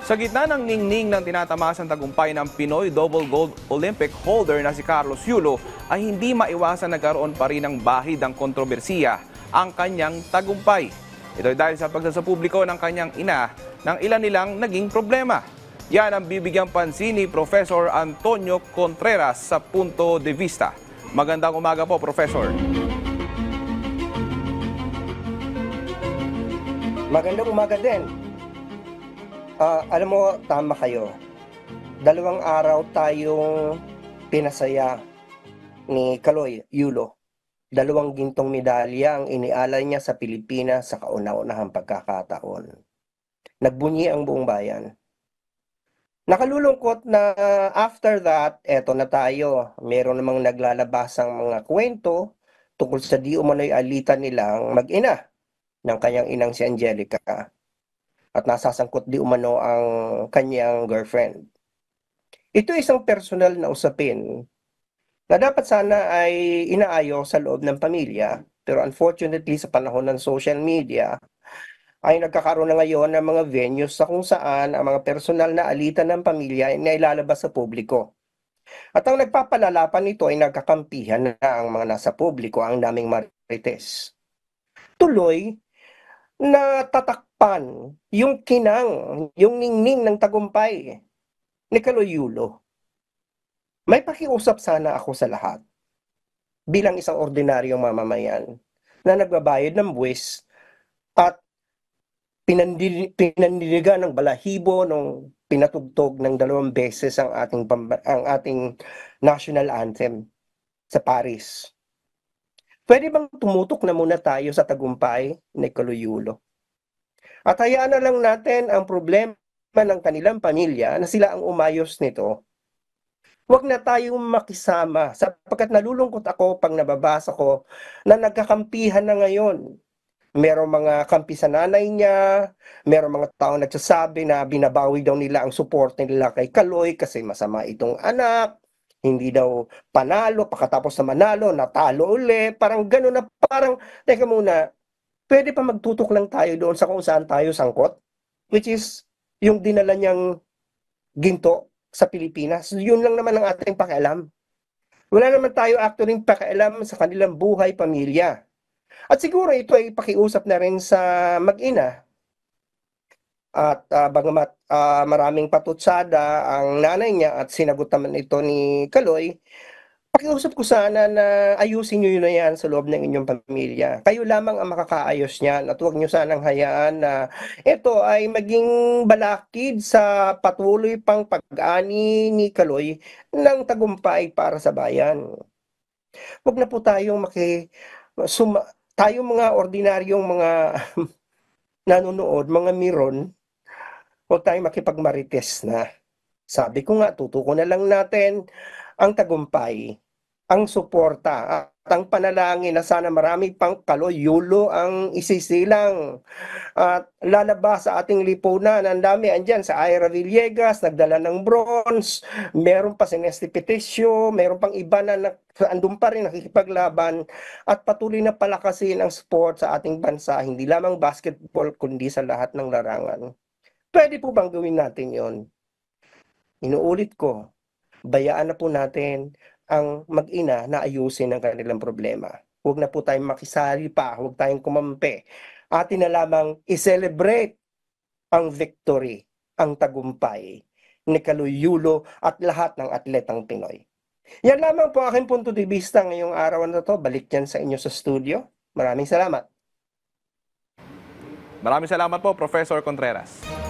Sa gitna ng ningning ng tinatamasang tagumpay ng Pinoy double gold Olympic holder na si Carlos Yulo, ay hindi maiwasan nagkaroon pa rin ng bahid ng kontrobersiya ang kanyang tagumpay. Ito ay dahil sa pagsasapubliko ng kanyang ina ng ilan nilang naging problema. Yan ang bibigyang pansin ni Professor Antonio Contreras sa Punto de Vista. Magandang umaga po, Professor. Magandang umaga din. Alam mo, tama kayo. 2 araw tayong pinasaya ni Kaloy Yulo. 2 gintong medalya ang inialay niya sa Pilipinas sa kauna-unahang pagkakataon. Nagbunyi ang buong bayan. Nakalulungkot na after that, eto na tayo. Meron namang naglalabasang mga kwento tungkol sa di umano'y alitan nilang mag-ina ng kanyang inang si Angelica. At nasasangkot di umano ang kanyang girlfriend. Ito isang personal na usapin na dapat sana ay inaayos sa loob ng pamilya. Pero unfortunately sa panahon ng social media, ay nagkakaroon na ngayon ng mga venues sa kung saan ang mga personal na alitan ng pamilya ay nailalabas sa publiko. At ang nagpapalalapan nito ay nagkakampihan na ang mga nasa publiko, ang daming marites. Tuloy, natatakpan yung kinang, yung ningning ng tagumpay ni Kaloy Yulo. May pakiusap sana ako sa lahat bilang isang ordinaryong mamamayan na nagbabayad ng buwis at pinandiligan ng balahibo nung pinatugtog ng 2 beses ang ating national anthem sa Paris. Pwede bang tumutok na muna tayo sa tagumpay ni Kaloy Yulo? At hayaan na lang natin ang problema ng kanilang pamilya na sila ang umayos nito. Huwag na tayong makisama sapagkat nalulungkot ako pag nababasa ko na nagkakampihan na ngayon. Merong mga kampi sa nanay niya, merong mga tao nagsasabi na binabawi daw nila ang support nila kay Kaloy kasi masama itong anak. Hindi daw panalo, pagkatapos na manalo, natalo uli. Parang gano'n na parang, teka muna, pwede pa magtutok lang tayo doon sa kung saan tayo sangkot? Which is, yung dinala niyang ginto sa Pilipinas. Yun lang naman ang ating pakialam. Wala naman tayo actually pakialam sa kanilang buhay, pamilya. At siguro ito ay pakiusap na rin sa mag-ina. At bagamat maraming patutsada ang nanay niya at sinagot naman ito ni Kaloy, pakiusap ko sana na ayusin niyo yun na yan sa loob ng inyong pamilya. Kayo lamang ang makakaayos niyan at huwag niyo sanang hayaan na ito ay maging balakid sa patuloy pang pag-ani ni Kaloy ng tagumpay para sa bayan. Huwag na po tayong tayong mga ordinaryong mga nanonood, mga miron, huwag tayong makipagmarites na. Sabi ko nga, tutuko na lang natin ang tagumpay, ang suporta, at ang panalangin na sana marami pang Kaloy Yulo ang isisilang at lalabas sa ating lipunan. Ang dami andyan sa Ira Villegas, nagdala ng bronze, meron pa si Nesty Peticio, meron pang iba na andun pa rin nakikipaglaban at patuloy na palakasin ang sport sa ating bansa, hindi lamang basketball kundi sa lahat ng larangan. Pwede po bang gawin natin yon? Inuulit ko, bayaan na po natin ang mag-ina na ayusin ang kanilang problema. Huwag na po tayong makisali pa, huwag tayong kumampi. Atin na lamang i-celebrate ang victory, ang tagumpay ni Kaloy Yulo at lahat ng atletang Pinoy. Yan lamang po aking punto de vista ngayong araw na to. Balik yan sa inyo sa studio. Maraming salamat. Maraming salamat po, Professor Contreras.